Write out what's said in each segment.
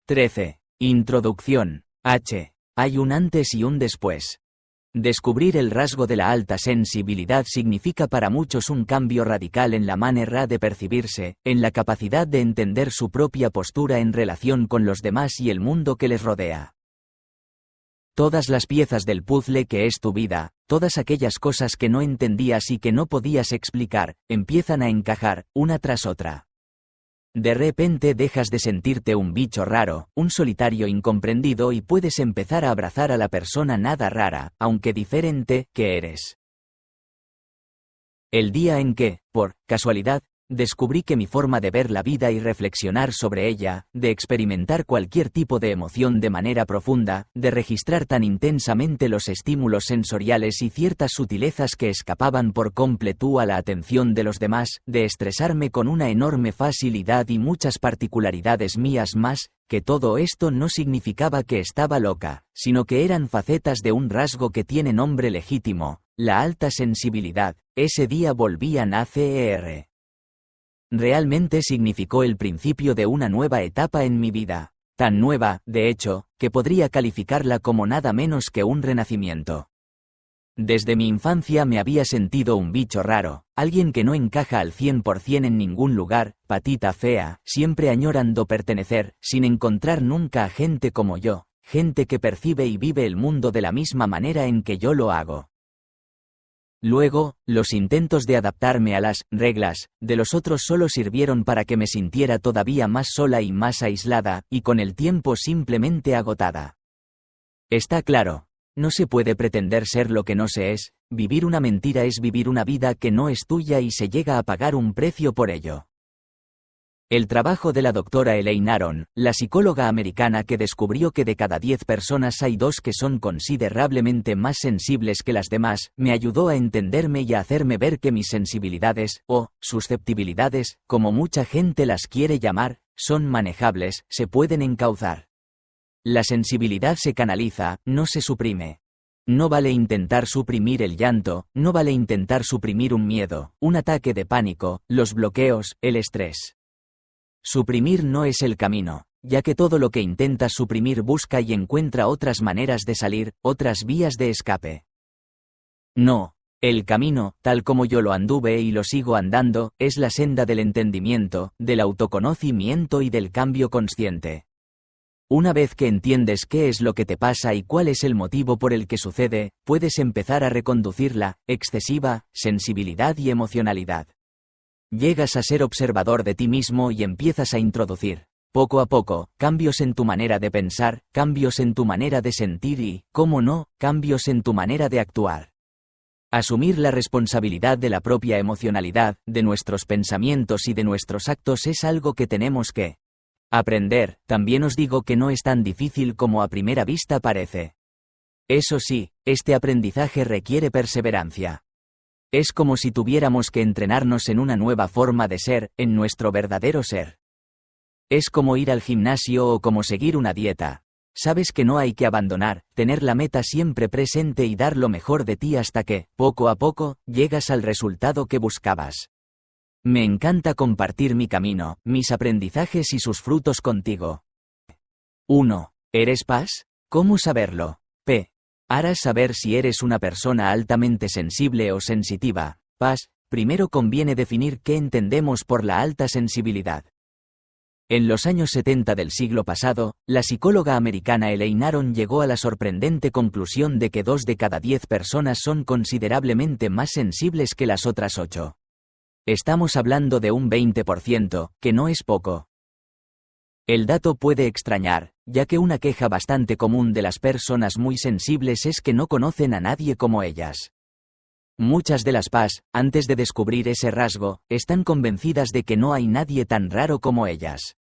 13. Introducción. H. Hay un antes y un después. Descubrir el rasgo de la alta sensibilidad significa para muchos un cambio radical en la manera de percibirse, en la capacidad de entender su propia postura en relación con los demás y el mundo que les rodea. Todas las piezas del puzzle que es tu vida, todas aquellas cosas que no entendías y que no podías explicar, empiezan a encajar, una tras otra. De repente dejas de sentirte un bicho raro, un solitario incomprendido y puedes empezar a abrazar a la persona nada rara, aunque diferente, que eres. El día en que, por casualidad, descubrí que mi forma de ver la vida y reflexionar sobre ella, de experimentar cualquier tipo de emoción de manera profunda, de registrar tan intensamente los estímulos sensoriales y ciertas sutilezas que escapaban por completo a la atención de los demás, de estresarme con una enorme facilidad y muchas particularidades mías más, que todo esto no significaba que estaba loca, sino que eran facetas de un rasgo que tiene nombre legítimo, la alta sensibilidad. Ese día volví a nacer. Realmente significó el principio de una nueva etapa en mi vida, tan nueva, de hecho, que podría calificarla como nada menos que un renacimiento. Desde mi infancia me había sentido un bicho raro, alguien que no encaja al 100% en ningún lugar, patita fea, siempre añorando pertenecer, sin encontrar nunca a gente como yo, gente que percibe y vive el mundo de la misma manera en que yo lo hago. Luego, los intentos de adaptarme a las reglas de los otros solo sirvieron para que me sintiera todavía más sola y más aislada, y con el tiempo simplemente agotada. Está claro, no se puede pretender ser lo que no se es, vivir una mentira es vivir una vida que no es tuya y se llega a pagar un precio por ello. El trabajo de la doctora Elaine Aron, la psicóloga americana que descubrió que de cada 10 personas hay 2 que son considerablemente más sensibles que las demás, me ayudó a entenderme y a hacerme ver que mis sensibilidades, o susceptibilidades, como mucha gente las quiere llamar, son manejables, se pueden encauzar. La sensibilidad se canaliza, no se suprime. No vale intentar suprimir el llanto, no vale intentar suprimir un miedo, un ataque de pánico, los bloqueos, el estrés. Suprimir no es el camino, ya que todo lo que intentas suprimir busca y encuentra otras maneras de salir, otras vías de escape. No, el camino, tal como yo lo anduve y lo sigo andando, es la senda del entendimiento, del autoconocimiento y del cambio consciente. Una vez que entiendes qué es lo que te pasa y cuál es el motivo por el que sucede, puedes empezar a reconducir la excesiva sensibilidad y emocionalidad. Llegas a ser observador de ti mismo y empiezas a introducir, poco a poco, cambios en tu manera de pensar, cambios en tu manera de sentir y, cómo no, cambios en tu manera de actuar. Asumir la responsabilidad de la propia emocionalidad, de nuestros pensamientos y de nuestros actos es algo que tenemos que aprender. También os digo que no es tan difícil como a primera vista parece. Eso sí, este aprendizaje requiere perseverancia. Es como si tuviéramos que entrenarnos en una nueva forma de ser, en nuestro verdadero ser. Es como ir al gimnasio o como seguir una dieta. Sabes que no hay que abandonar, tener la meta siempre presente y dar lo mejor de ti hasta que, poco a poco, llegas al resultado que buscabas. Me encanta compartir mi camino, mis aprendizajes y sus frutos contigo. 1. ¿Eres paz? ¿Cómo saberlo? P. Harás saber si eres una persona altamente sensible o sensitiva. Paz. Primero conviene definir qué entendemos por la alta sensibilidad. En los años 70 del siglo pasado, la psicóloga americana Elaine Aron llegó a la sorprendente conclusión de que 2 de cada 10 personas son considerablemente más sensibles que las otras 8. Estamos hablando de un 20%, que no es poco. El dato puede extrañar, ya que una queja bastante común de las personas muy sensibles es que no conocen a nadie como ellas. Muchas de las PAS, antes de descubrir ese rasgo, están convencidas de que no hay nadie tan raro como ellas.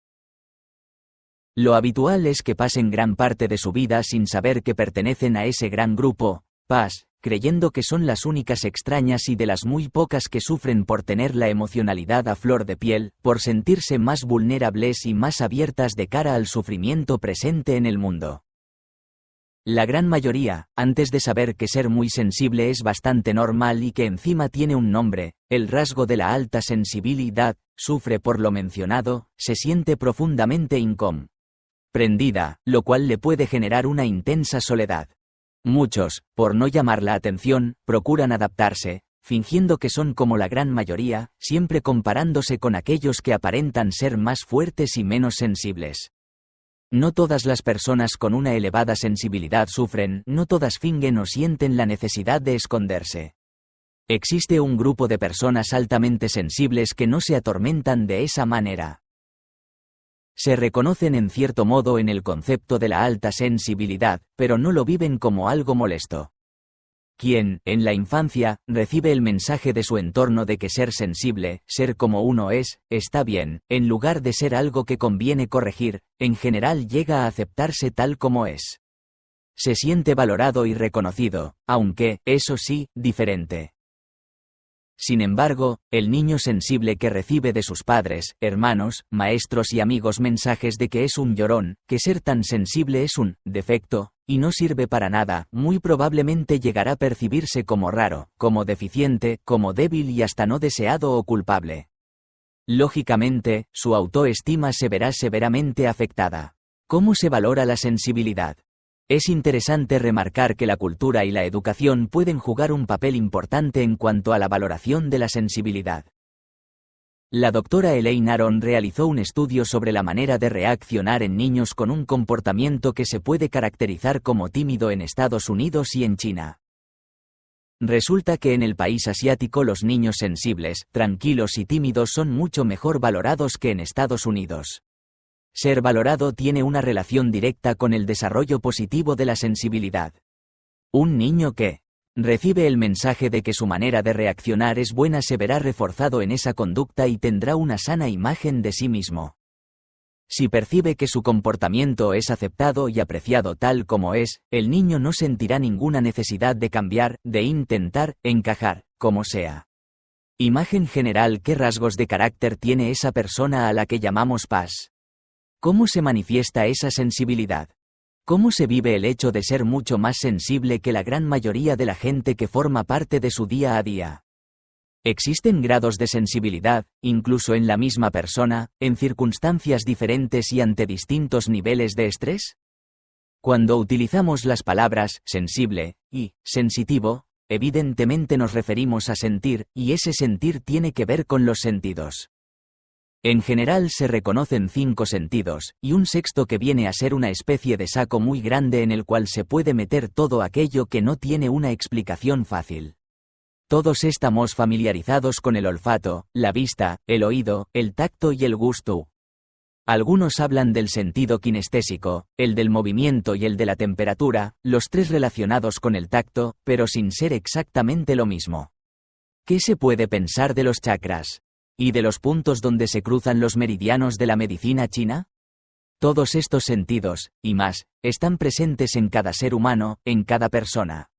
Lo habitual es que pasen gran parte de su vida sin saber que pertenecen a ese gran grupo, PAS, creyendo que son las únicas extrañas y de las muy pocas que sufren por tener la emocionalidad a flor de piel, por sentirse más vulnerables y más abiertas de cara al sufrimiento presente en el mundo. La gran mayoría, antes de saber que ser muy sensible es bastante normal y que encima tiene un nombre, el rasgo de la alta sensibilidad, sufre por lo mencionado, se siente profundamente incómodo. prendida, lo cual le puede generar una intensa soledad. Muchos, por no llamar la atención, procuran adaptarse, fingiendo que son como la gran mayoría, siempre comparándose con aquellos que aparentan ser más fuertes y menos sensibles. No todas las personas con una elevada sensibilidad sufren, no todas fingen o sienten la necesidad de esconderse. Existe un grupo de personas altamente sensibles que no se atormentan de esa manera. Se reconocen en cierto modo en el concepto de la alta sensibilidad, pero no lo viven como algo molesto. Quien, en la infancia, recibe el mensaje de su entorno de que ser sensible, ser como uno es, está bien, en lugar de ser algo que conviene corregir, en general llega a aceptarse tal como es. Se siente valorado y reconocido, aunque, eso sí, diferente. Sin embargo, el niño sensible que recibe de sus padres, hermanos, maestros y amigos mensajes de que es un llorón, que ser tan sensible es un defecto, y no sirve para nada, muy probablemente llegará a percibirse como raro, como deficiente, como débil y hasta no deseado o culpable. Lógicamente, su autoestima se verá severamente afectada. ¿Cómo se valora la sensibilidad? Es interesante remarcar que la cultura y la educación pueden jugar un papel importante en cuanto a la valoración de la sensibilidad. La doctora Elaine Aron realizó un estudio sobre la manera de reaccionar en niños con un comportamiento que se puede caracterizar como tímido en Estados Unidos y en China. Resulta que en el país asiático los niños sensibles, tranquilos y tímidos son mucho mejor valorados que en Estados Unidos. Ser valorado tiene una relación directa con el desarrollo positivo de la sensibilidad. Un niño que recibe el mensaje de que su manera de reaccionar es buena se verá reforzado en esa conducta y tendrá una sana imagen de sí mismo. Si percibe que su comportamiento es aceptado y apreciado tal como es, el niño no sentirá ninguna necesidad de cambiar, de intentar encajar, como sea. Imagen general: ¿qué rasgos de carácter tiene esa persona a la que llamamos paz? ¿Cómo se manifiesta esa sensibilidad? ¿Cómo se vive el hecho de ser mucho más sensible que la gran mayoría de la gente que forma parte de su día a día? ¿Existen grados de sensibilidad, incluso en la misma persona, en circunstancias diferentes y ante distintos niveles de estrés? Cuando utilizamos las palabras sensible y sensitivo, evidentemente nos referimos a sentir, y ese sentir tiene que ver con los sentidos. En general se reconocen 5 sentidos, y un sexto que viene a ser una especie de saco muy grande en el cual se puede meter todo aquello que no tiene una explicación fácil. Todos estamos familiarizados con el olfato, la vista, el oído, el tacto y el gusto. Algunos hablan del sentido kinestésico, el del movimiento y el de la temperatura, los 3 relacionados con el tacto, pero sin ser exactamente lo mismo. ¿Qué se puede pensar de los chakras? ¿Y de los puntos donde se cruzan los meridianos de la medicina china? Todos estos sentidos, y más, están presentes en cada ser humano, en cada persona.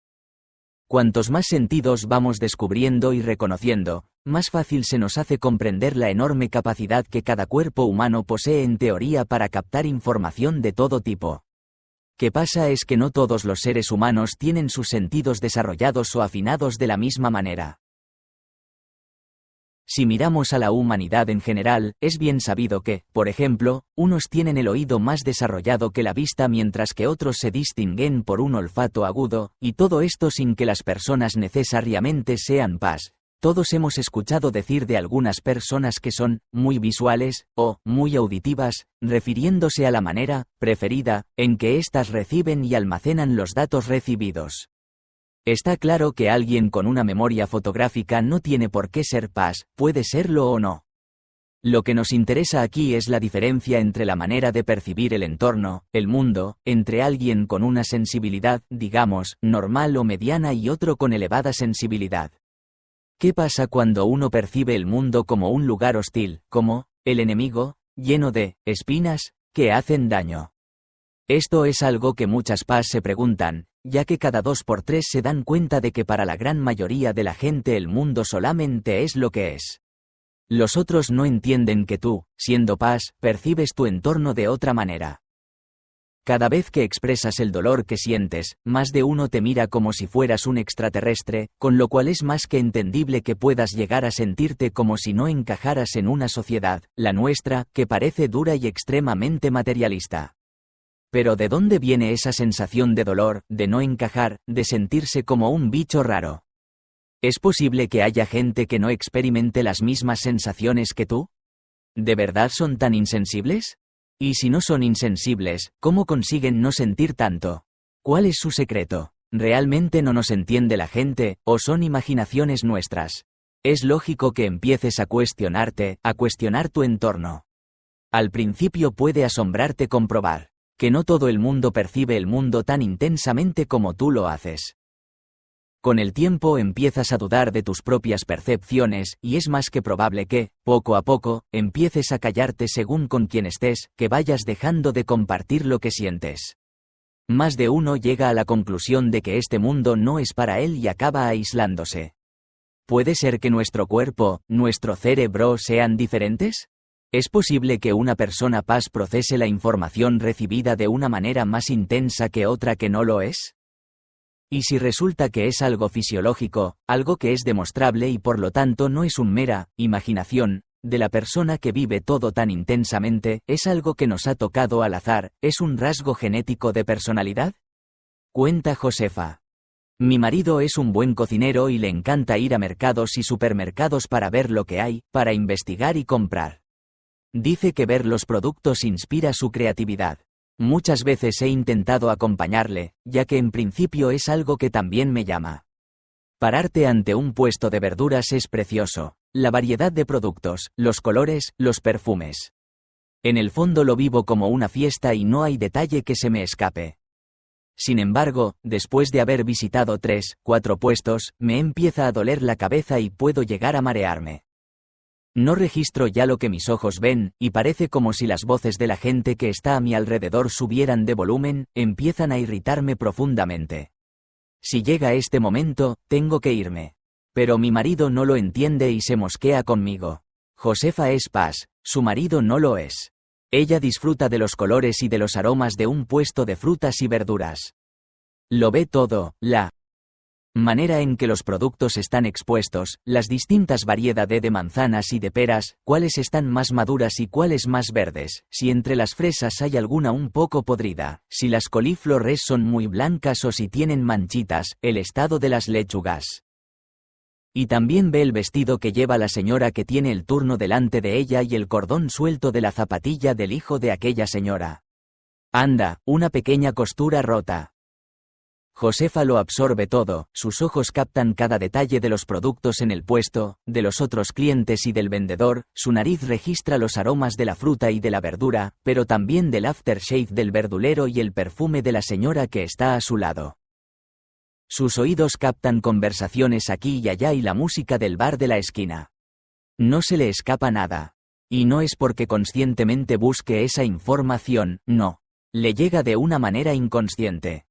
Cuantos más sentidos vamos descubriendo y reconociendo, más fácil se nos hace comprender la enorme capacidad que cada cuerpo humano posee en teoría para captar información de todo tipo. ¿Qué pasa? Es que no todos los seres humanos tienen sus sentidos desarrollados o afinados de la misma manera. Si miramos a la humanidad en general, es bien sabido que, por ejemplo, unos tienen el oído más desarrollado que la vista mientras que otros se distinguen por un olfato agudo, y todo esto sin que las personas necesariamente sean paz. Todos hemos escuchado decir de algunas personas que son muy visuales o muy auditivas, refiriéndose a la manera preferida en que éstas reciben y almacenan los datos recibidos. Está claro que alguien con una memoria fotográfica no tiene por qué ser paz, puede serlo o no. Lo que nos interesa aquí es la diferencia entre la manera de percibir el entorno, el mundo, entre alguien con una sensibilidad, digamos, normal o mediana y otro con elevada sensibilidad. ¿Qué pasa cuando uno percibe el mundo como un lugar hostil, como el enemigo, lleno de espinas, que hacen daño? Esto es algo que muchas PAs se preguntan, ya que cada 2 por 3 se dan cuenta de que para la gran mayoría de la gente el mundo solamente es lo que es. Los otros no entienden que tú, siendo PAs, percibes tu entorno de otra manera. Cada vez que expresas el dolor que sientes, más de uno te mira como si fueras un extraterrestre, con lo cual es más que entendible que puedas llegar a sentirte como si no encajaras en una sociedad, la nuestra, que parece dura y extremadamente materialista. Pero ¿de dónde viene esa sensación de dolor, de no encajar, de sentirse como un bicho raro? ¿Es posible que haya gente que no experimente las mismas sensaciones que tú? ¿De verdad son tan insensibles? Y si no son insensibles, ¿cómo consiguen no sentir tanto? ¿Cuál es su secreto? ¿Realmente no nos entiende la gente, o son imaginaciones nuestras? Es lógico que empieces a cuestionarte, a cuestionar tu entorno. Al principio puede asombrarte comprobar que no todo el mundo percibe el mundo tan intensamente como tú lo haces. Con el tiempo empiezas a dudar de tus propias percepciones y es más que probable que, poco a poco, empieces a callarte según con quien estés, que vayas dejando de compartir lo que sientes. Más de uno llega a la conclusión de que este mundo no es para él y acaba aislándose. ¿Puede ser que nuestro cuerpo, nuestro cerebro sean diferentes? ¿Es posible que una persona paz procese la información recibida de una manera más intensa que otra que no lo es? ¿Y si resulta que es algo fisiológico, algo que es demostrable y por lo tanto no es una mera imaginación de la persona que vive todo tan intensamente, es algo que nos ha tocado al azar, es un rasgo genético de personalidad? Cuenta Josefa. Mi marido es un buen cocinero y le encanta ir a mercados y supermercados para ver lo que hay, para investigar y comprar. Dice que ver los productos inspira su creatividad. Muchas veces he intentado acompañarle, ya que en principio es algo que también me llama. Pararte ante un puesto de verduras es precioso. La variedad de productos, los colores, los perfumes. En el fondo lo vivo como una fiesta y no hay detalle que se me escape. Sin embargo, después de haber visitado 3, 4 puestos, me empieza a doler la cabeza y puedo llegar a marearme. No registro ya lo que mis ojos ven, y parece como si las voces de la gente que está a mi alrededor subieran de volumen, empiezan a irritarme profundamente. Si llega este momento, tengo que irme. Pero mi marido no lo entiende y se mosquea conmigo. Josefa es paz, su marido no lo es. Ella disfruta de los colores y de los aromas de un puesto de frutas y verduras. Lo ve todo, la manera en que los productos están expuestos, las distintas variedades de manzanas y de peras, cuáles están más maduras y cuáles más verdes, si entre las fresas hay alguna un poco podrida, si las coliflores son muy blancas o si tienen manchitas, el estado de las lechugas. Y también ve el vestido que lleva la señora que tiene el turno delante de ella y el cordón suelto de la zapatilla del hijo de aquella señora. Anda, una pequeña costura rota. Josefa lo absorbe todo, sus ojos captan cada detalle de los productos en el puesto, de los otros clientes y del vendedor, su nariz registra los aromas de la fruta y de la verdura, pero también del aftershave del verdulero y el perfume de la señora que está a su lado. Sus oídos captan conversaciones aquí y allá y la música del bar de la esquina. No se le escapa nada. Y no es porque conscientemente busque esa información, no. Le llega de una manera inconsciente.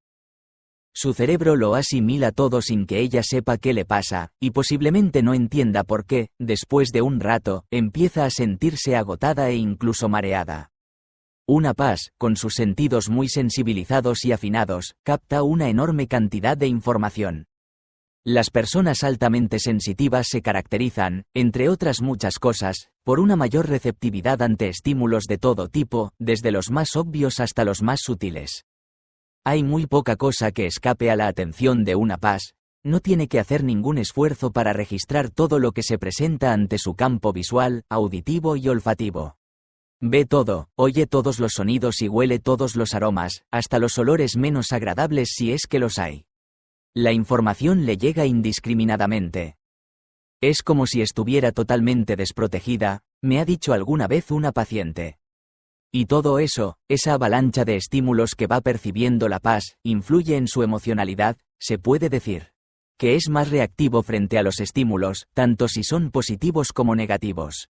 Su cerebro lo asimila todo sin que ella sepa qué le pasa, y posiblemente no entienda por qué, después de un rato, empieza a sentirse agotada e incluso mareada. Una paz, con sus sentidos muy sensibilizados y afinados, capta una enorme cantidad de información. Las personas altamente sensitivas se caracterizan, entre otras muchas cosas, por una mayor receptividad ante estímulos de todo tipo, desde los más obvios hasta los más sutiles. Hay muy poca cosa que escape a la atención de una paz, no tiene que hacer ningún esfuerzo para registrar todo lo que se presenta ante su campo visual, auditivo y olfativo. Ve todo, oye todos los sonidos y huele todos los aromas, hasta los olores menos agradables si es que los hay. La información le llega indiscriminadamente. Es como si estuviera totalmente desprotegida, me ha dicho alguna vez una paciente. Y todo eso, esa avalancha de estímulos que va percibiendo la paz, influye en su emocionalidad, se puede decir. Que es más reactivo frente a los estímulos, tanto si son positivos como negativos.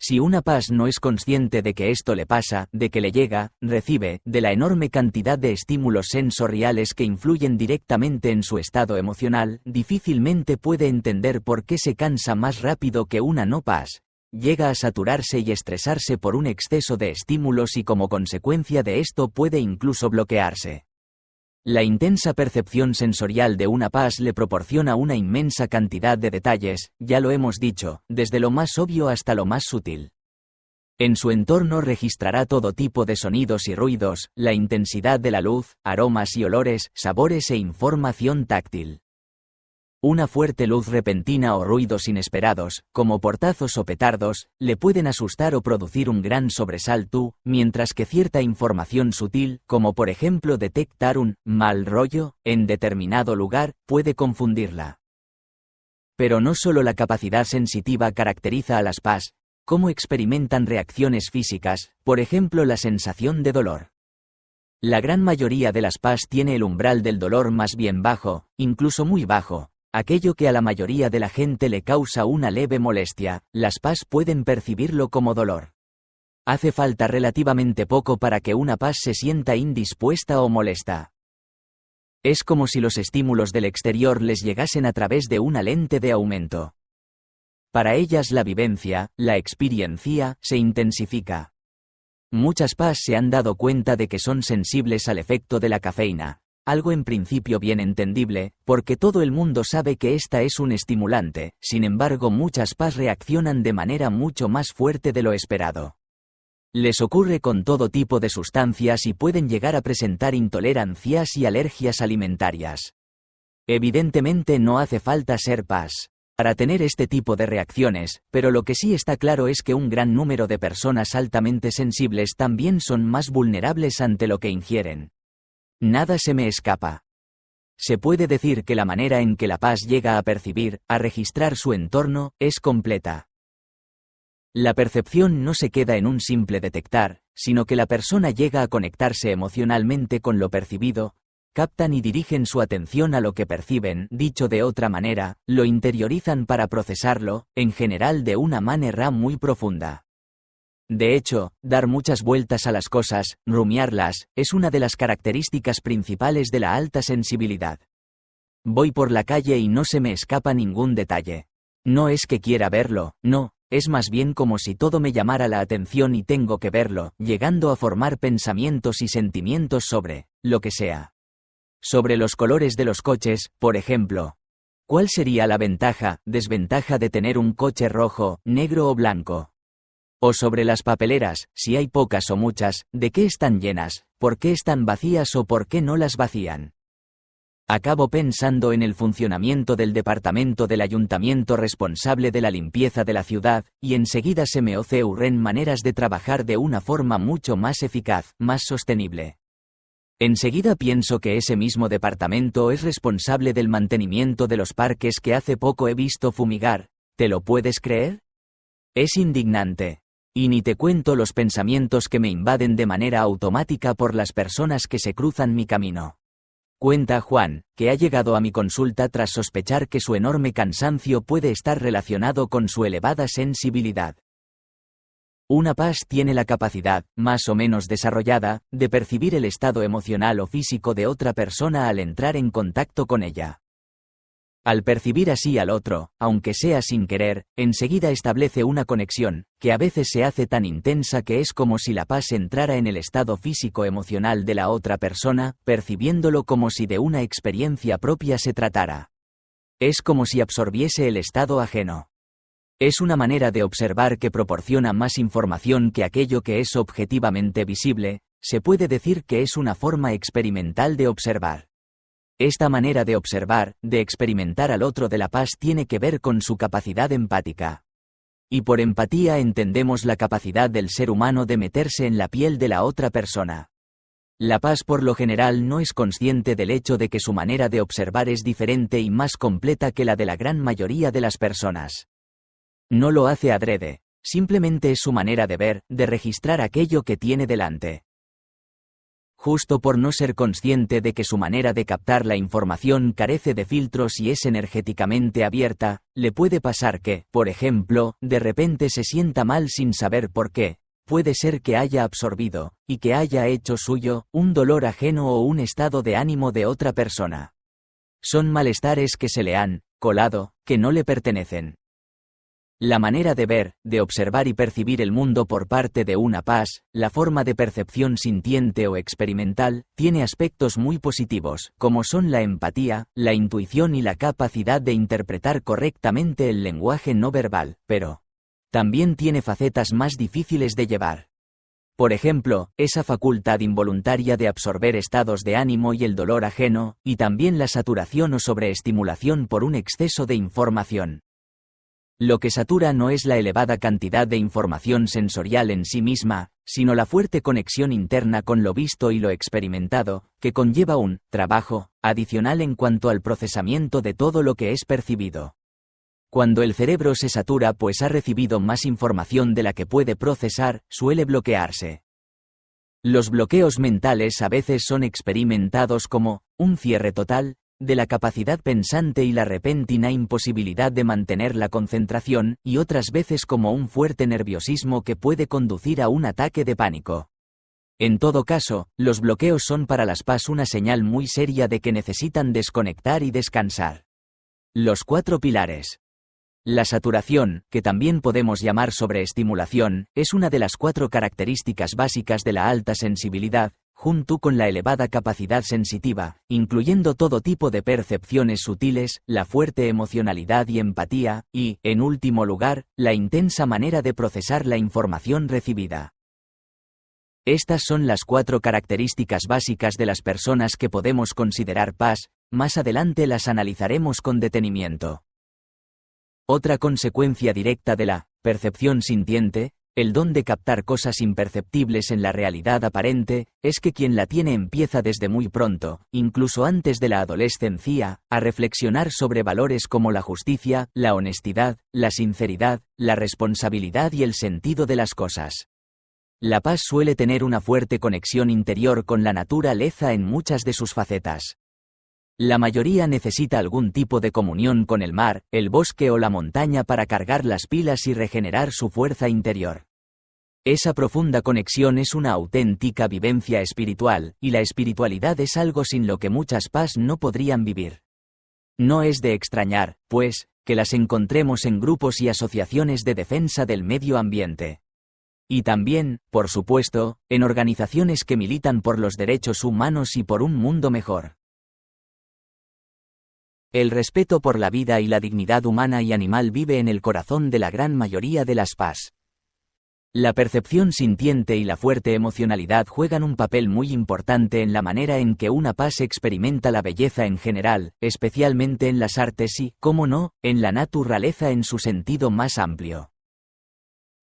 Si una paz no es consciente de que esto le pasa, de que le llega, recibe, de la enorme cantidad de estímulos sensoriales que influyen directamente en su estado emocional, difícilmente puede entender por qué se cansa más rápido que una no paz. Llega a saturarse y estresarse por un exceso de estímulos y como consecuencia de esto puede incluso bloquearse. La intensa percepción sensorial de una paz le proporciona una inmensa cantidad de detalles, ya lo hemos dicho, desde lo más obvio hasta lo más sutil. En su entorno registrará todo tipo de sonidos y ruidos, la intensidad de la luz, aromas y olores, sabores e información táctil. Una fuerte luz repentina o ruidos inesperados, como portazos o petardos, le pueden asustar o producir un gran sobresalto, mientras que cierta información sutil, como por ejemplo detectar un mal rollo en determinado lugar, puede confundirla. Pero no solo la capacidad sensitiva caracteriza a las PAS, cómo experimentan reacciones físicas, por ejemplo la sensación de dolor. La gran mayoría de las PAS tiene el umbral del dolor más bien bajo, incluso muy bajo. Aquello que a la mayoría de la gente le causa una leve molestia, las PAS pueden percibirlo como dolor. Hace falta relativamente poco para que una PAS se sienta indispuesta o molesta. Es como si los estímulos del exterior les llegasen a través de una lente de aumento. Para ellas la vivencia, la experiencia, se intensifica. Muchas PAS se han dado cuenta de que son sensibles al efecto de la cafeína. Algo en principio bien entendible, porque todo el mundo sabe que esta es un estimulante, sin embargo muchas PAS reaccionan de manera mucho más fuerte de lo esperado. Les ocurre con todo tipo de sustancias y pueden llegar a presentar intolerancias y alergias alimentarias. Evidentemente no hace falta ser PAS para tener este tipo de reacciones, pero lo que sí está claro es que un gran número de personas altamente sensibles también son más vulnerables ante lo que ingieren. Nada se me escapa. Se puede decir que la manera en que la PAS llega a percibir, a registrar su entorno, es completa. La percepción no se queda en un simple detectar, sino que la persona llega a conectarse emocionalmente con lo percibido, captan y dirigen su atención a lo que perciben, dicho de otra manera, lo interiorizan para procesarlo, en general de una manera muy profunda. De hecho, dar muchas vueltas a las cosas, rumiarlas, es una de las características principales de la alta sensibilidad. Voy por la calle y no se me escapa ningún detalle. No es que quiera verlo, no, es más bien como si todo me llamara la atención y tengo que verlo, llegando a formar pensamientos y sentimientos sobre lo que sea. Sobre los colores de los coches, por ejemplo. ¿Cuál sería la ventaja, desventaja de tener un coche rojo, negro o blanco? O sobre las papeleras, si hay pocas o muchas, ¿de qué están llenas? ¿Por qué están vacías o por qué no las vacían? Acabo pensando en el funcionamiento del departamento del ayuntamiento responsable de la limpieza de la ciudad, y enseguida se me ocurren maneras de trabajar de una forma mucho más eficaz, más sostenible. Enseguida pienso que ese mismo departamento es responsable del mantenimiento de los parques que hace poco he visto fumigar. ¿Te lo puedes creer? Es indignante. Y ni te cuento los pensamientos que me invaden de manera automática por las personas que se cruzan mi camino. Cuenta Juan, que ha llegado a mi consulta tras sospechar que su enorme cansancio puede estar relacionado con su elevada sensibilidad. Una PAS tiene la capacidad, más o menos desarrollada, de percibir el estado emocional o físico de otra persona al entrar en contacto con ella. Al percibir así al otro, aunque sea sin querer, enseguida establece una conexión, que a veces se hace tan intensa que es como si la PAS entrara en el estado físico-emocional de la otra persona, percibiéndolo como si de una experiencia propia se tratara. Es como si absorbiese el estado ajeno. Es una manera de observar que proporciona más información que aquello que es objetivamente visible, se puede decir que es una forma experimental de observar. Esta manera de observar, de experimentar al otro de la PAS tiene que ver con su capacidad empática. Y por empatía entendemos la capacidad del ser humano de meterse en la piel de la otra persona. La PAS por lo general no es consciente del hecho de que su manera de observar es diferente y más completa que la de la gran mayoría de las personas. No lo hace adrede, simplemente es su manera de ver, de registrar aquello que tiene delante. Justo por no ser consciente de que su manera de captar la información carece de filtros y es energéticamente abierta, le puede pasar que, por ejemplo, de repente se sienta mal sin saber por qué. Puede ser que haya absorbido, y que haya hecho suyo, un dolor ajeno o un estado de ánimo de otra persona. Son malestares que se le han colado, que no le pertenecen. La manera de ver, de observar y percibir el mundo por parte de una PAS, la forma de percepción sintiente o experimental, tiene aspectos muy positivos, como son la empatía, la intuición y la capacidad de interpretar correctamente el lenguaje no verbal, pero también tiene facetas más difíciles de llevar. Por ejemplo, esa facultad involuntaria de absorber estados de ánimo y el dolor ajeno, y también la saturación o sobreestimulación por un exceso de información. Lo que satura no es la elevada cantidad de información sensorial en sí misma, sino la fuerte conexión interna con lo visto y lo experimentado, que conlleva un trabajo adicional en cuanto al procesamiento de todo lo que es percibido. Cuando el cerebro se satura pues ha recibido más información de la que puede procesar, suele bloquearse. Los bloqueos mentales a veces son experimentados como un cierre total de la capacidad pensante y la repentina imposibilidad de mantener la concentración, y otras veces como un fuerte nerviosismo que puede conducir a un ataque de pánico. En todo caso, los bloqueos son para las PAS una señal muy seria de que necesitan desconectar y descansar. Los 4 pilares. La saturación, que también podemos llamar sobreestimulación, es una de las 4 características básicas de la alta sensibilidad, junto con la elevada capacidad sensitiva, incluyendo todo tipo de percepciones sutiles, la fuerte emocionalidad y empatía, y, en último lugar, la intensa manera de procesar la información recibida. Estas son las 4 características básicas de las personas que podemos considerar PAS, más adelante las analizaremos con detenimiento. Otra consecuencia directa de la percepción sintiente, el don de captar cosas imperceptibles en la realidad aparente, es que quien la tiene empieza desde muy pronto, incluso antes de la adolescencia, a reflexionar sobre valores como la justicia, la honestidad, la sinceridad, la responsabilidad y el sentido de las cosas. La PAS suele tener una fuerte conexión interior con la naturaleza en muchas de sus facetas. La mayoría necesita algún tipo de comunión con el mar, el bosque o la montaña para cargar las pilas y regenerar su fuerza interior. Esa profunda conexión es una auténtica vivencia espiritual, y la espiritualidad es algo sin lo que muchas PAS no podrían vivir. No es de extrañar, pues, que las encontremos en grupos y asociaciones de defensa del medio ambiente. Y también, por supuesto, en organizaciones que militan por los derechos humanos y por un mundo mejor. El respeto por la vida y la dignidad humana y animal vive en el corazón de la gran mayoría de las PAS. La percepción sintiente y la fuerte emocionalidad juegan un papel muy importante en la manera en que una PAS experimenta la belleza en general, especialmente en las artes y, cómo no, en la naturaleza en su sentido más amplio.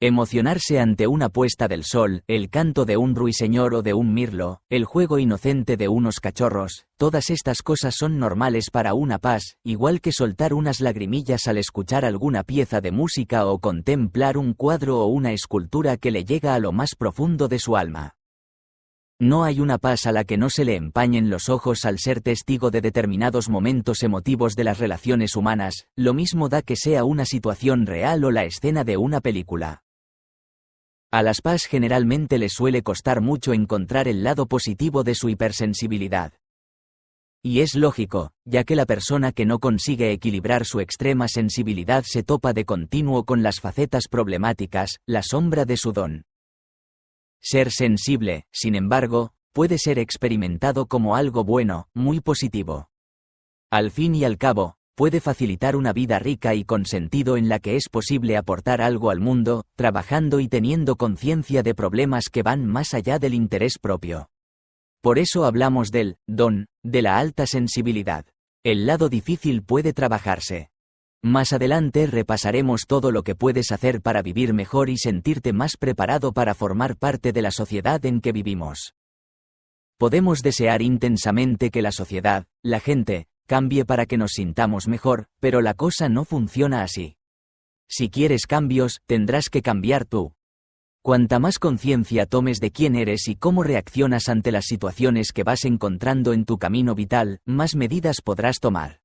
Emocionarse ante una puesta del sol, el canto de un ruiseñor o de un mirlo, el juego inocente de unos cachorros, todas estas cosas son normales para una PAS, igual que soltar unas lagrimillas al escuchar alguna pieza de música o contemplar un cuadro o una escultura que le llega a lo más profundo de su alma. No hay una PAS a la que no se le empañen los ojos al ser testigo de determinados momentos emotivos de las relaciones humanas, lo mismo da que sea una situación real o la escena de una película. A las PAS generalmente les suele costar mucho encontrar el lado positivo de su hipersensibilidad. Y es lógico, ya que la persona que no consigue equilibrar su extrema sensibilidad se topa de continuo con las facetas problemáticas, la sombra de su don. Ser sensible, sin embargo, puede ser experimentado como algo bueno, muy positivo. Al fin y al cabo, puede facilitar una vida rica y con sentido en la que es posible aportar algo al mundo, trabajando y teniendo conciencia de problemas que van más allá del interés propio. Por eso hablamos del don, de la alta sensibilidad. El lado difícil puede trabajarse. Más adelante repasaremos todo lo que puedes hacer para vivir mejor y sentirte más preparado para formar parte de la sociedad en que vivimos. Podemos desear intensamente que la sociedad, la gente, cambie para que nos sintamos mejor, pero la cosa no funciona así. Si quieres cambios, tendrás que cambiar tú. Cuanta más conciencia tomes de quién eres y cómo reaccionas ante las situaciones que vas encontrando en tu camino vital, más medidas podrás tomar.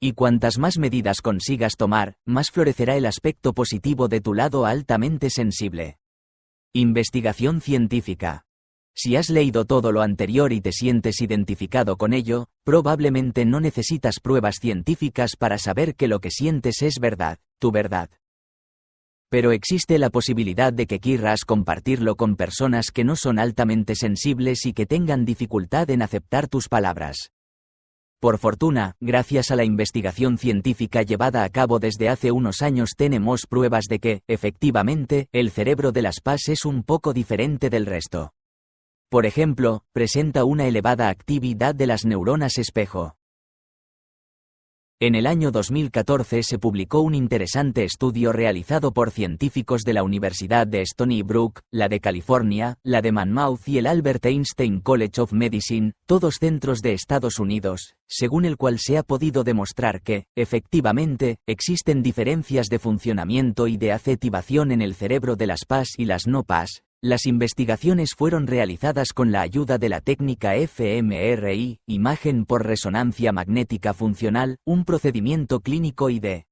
Y cuantas más medidas consigas tomar, más florecerá el aspecto positivo de tu lado altamente sensible. Investigación científica. Si has leído todo lo anterior y te sientes identificado con ello, probablemente no necesitas pruebas científicas para saber que lo que sientes es verdad, tu verdad. Pero existe la posibilidad de que quieras compartirlo con personas que no son altamente sensibles y que tengan dificultad en aceptar tus palabras. Por fortuna, gracias a la investigación científica llevada a cabo desde hace unos años tenemos pruebas de que, efectivamente, el cerebro de las PAS es un poco diferente del resto. Por ejemplo, presenta una elevada actividad de las neuronas espejo. En el año 2014 se publicó un interesante estudio realizado por científicos de la Universidad de Stony Brook, la de California, la de Monmouth y el Albert Einstein College of Medicine, todos centros de Estados Unidos, según el cual se ha podido demostrar que, efectivamente, existen diferencias de funcionamiento y de activación en el cerebro de las PAS y las no PAS. Las investigaciones fueron realizadas con la ayuda de la técnica fMRI, imagen por resonancia magnética funcional, un procedimiento clínico y de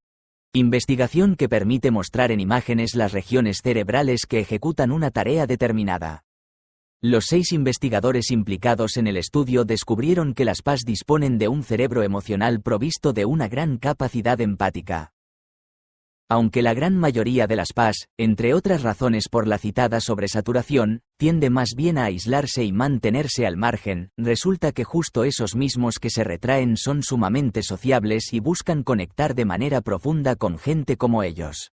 investigación que permite mostrar en imágenes las regiones cerebrales que ejecutan una tarea determinada. Los 6 investigadores implicados en el estudio descubrieron que las PAS disponen de un cerebro emocional provisto de una gran capacidad empática. Aunque la gran mayoría de las PAS, entre otras razones por la citada sobresaturación, tiende más bien a aislarse y mantenerse al margen, resulta que justo esos mismos que se retraen son sumamente sociables y buscan conectar de manera profunda con gente como ellos.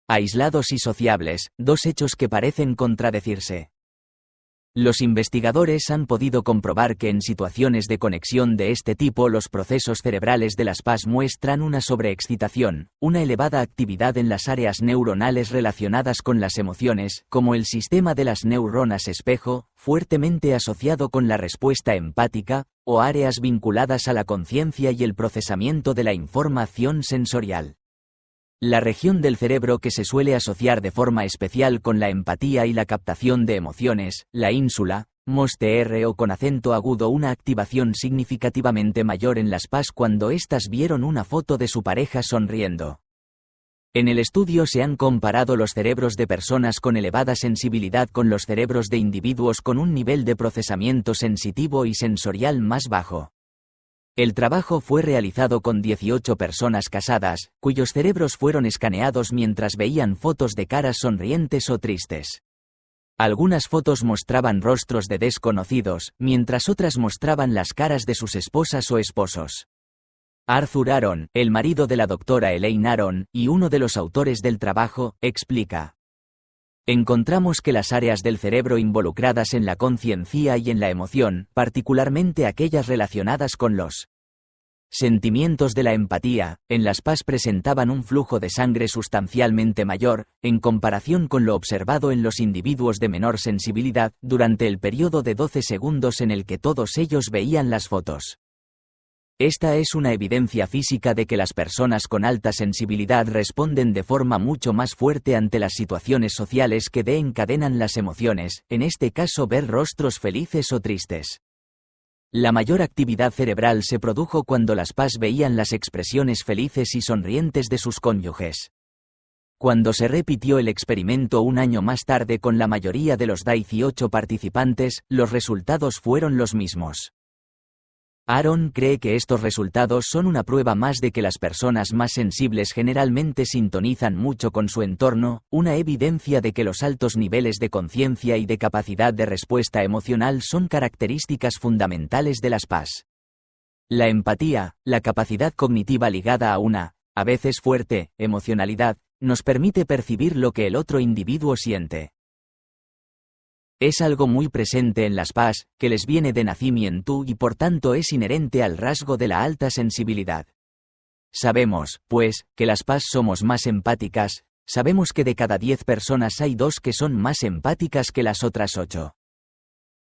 Aislados y sociables, dos hechos que parecen contradecirse. Los investigadores han podido comprobar que en situaciones de conexión de este tipo los procesos cerebrales de las PAS muestran una sobreexcitación, una elevada actividad en las áreas neuronales relacionadas con las emociones, como el sistema de las neuronas espejo, fuertemente asociado con la respuesta empática, o áreas vinculadas a la conciencia y el procesamiento de la información sensorial. La región del cerebro que se suele asociar de forma especial con la empatía y la captación de emociones, la ínsula, MOS-TR o con acento agudo una activación significativamente mayor en las PAS cuando éstas vieron una foto de su pareja sonriendo. En el estudio se han comparado los cerebros de personas con elevada sensibilidad con los cerebros de individuos con un nivel de procesamiento sensitivo y sensorial más bajo. El trabajo fue realizado con 18 personas casadas, cuyos cerebros fueron escaneados mientras veían fotos de caras sonrientes o tristes. Algunas fotos mostraban rostros de desconocidos, mientras otras mostraban las caras de sus esposas o esposos. Arthur Aron, el marido de la doctora Elaine Aron, y uno de los autores del trabajo, explica: encontramos que las áreas del cerebro involucradas en la conciencia y en la emoción, particularmente aquellas relacionadas con los sentimientos de la empatía, en las PAS presentaban un flujo de sangre sustancialmente mayor, en comparación con lo observado en los individuos de menor sensibilidad, durante el periodo de 12 segundos en el que todos ellos veían las fotos. Esta es una evidencia física de que las personas con alta sensibilidad responden de forma mucho más fuerte ante las situaciones sociales que encadenan las emociones, en este caso ver rostros felices o tristes. La mayor actividad cerebral se produjo cuando las PAS veían las expresiones felices y sonrientes de sus cónyuges. Cuando se repitió el experimento un año más tarde con la mayoría de los 18 participantes, los resultados fueron los mismos. Aron cree que estos resultados son una prueba más de que las personas más sensibles generalmente sintonizan mucho con su entorno, una evidencia de que los altos niveles de conciencia y de capacidad de respuesta emocional son características fundamentales de las PAS. La empatía, la capacidad cognitiva ligada a una, a veces fuerte, emocionalidad, nos permite percibir lo que el otro individuo siente. Es algo muy presente en las PAS, que les viene de nacimiento y por tanto es inherente al rasgo de la alta sensibilidad. Sabemos, pues, que las PAS somos más empáticas, sabemos que de cada 10 personas hay 2 que son más empáticas que las otras 8.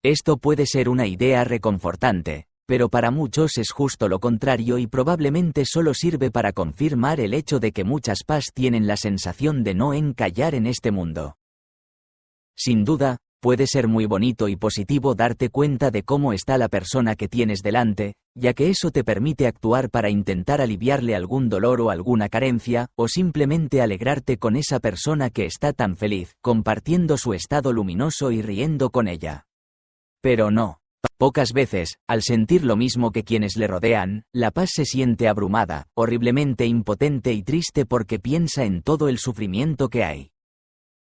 Esto puede ser una idea reconfortante, pero para muchos es justo lo contrario y probablemente solo sirve para confirmar el hecho de que muchas PAS tienen la sensación de no encallar en este mundo. Sin duda, puede ser muy bonito y positivo darte cuenta de cómo está la persona que tienes delante, ya que eso te permite actuar para intentar aliviarle algún dolor o alguna carencia, o simplemente alegrarte con esa persona que está tan feliz, compartiendo su estado luminoso y riendo con ella. Pero no. Pocas veces, al sentir lo mismo que quienes le rodean, la PAS se siente abrumada, horriblemente impotente y triste porque piensa en todo el sufrimiento que hay.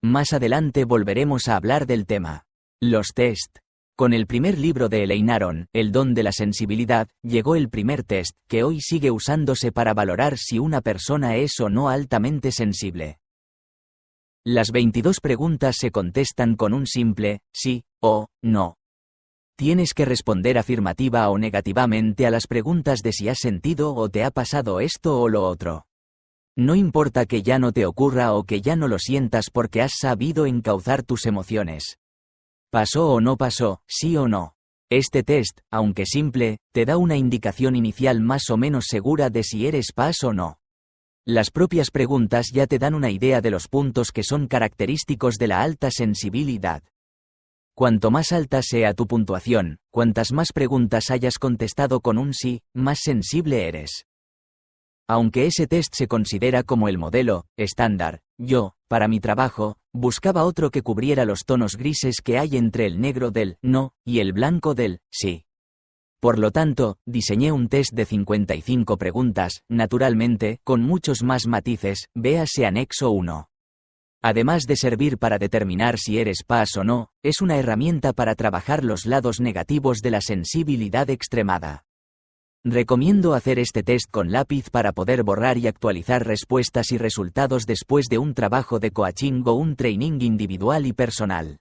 Más adelante volveremos a hablar del tema. Los test. Con el primer libro de Elaine Aron, El don de la sensibilidad, llegó el primer test, que hoy sigue usándose para valorar si una persona es o no altamente sensible. Las 22 preguntas se contestan con un simple sí o no. Tienes que responder afirmativa o negativamente a las preguntas de si has sentido o te ha pasado esto o lo otro. No importa que ya no te ocurra o que ya no lo sientas porque has sabido encauzar tus emociones. ¿Pasó o no pasó, sí o no? Este test, aunque simple, te da una indicación inicial más o menos segura de si eres paz o no. Las propias preguntas ya te dan una idea de los puntos que son característicos de la alta sensibilidad. Cuanto más alta sea tu puntuación, cuantas más preguntas hayas contestado con un sí, más sensible eres. Aunque ese test se considera como el modelo estándar, yo, para mi trabajo, buscaba otro que cubriera los tonos grises que hay entre el negro del no y el blanco del sí. Por lo tanto, diseñé un test de 55 preguntas, naturalmente, con muchos más matices, véase anexo 1. Además de servir para determinar si eres paz o no, es una herramienta para trabajar los lados negativos de la sensibilidad extremada. Recomiendo hacer este test con lápiz para poder borrar y actualizar respuestas y resultados después de un trabajo de coaching o un training individual y personal.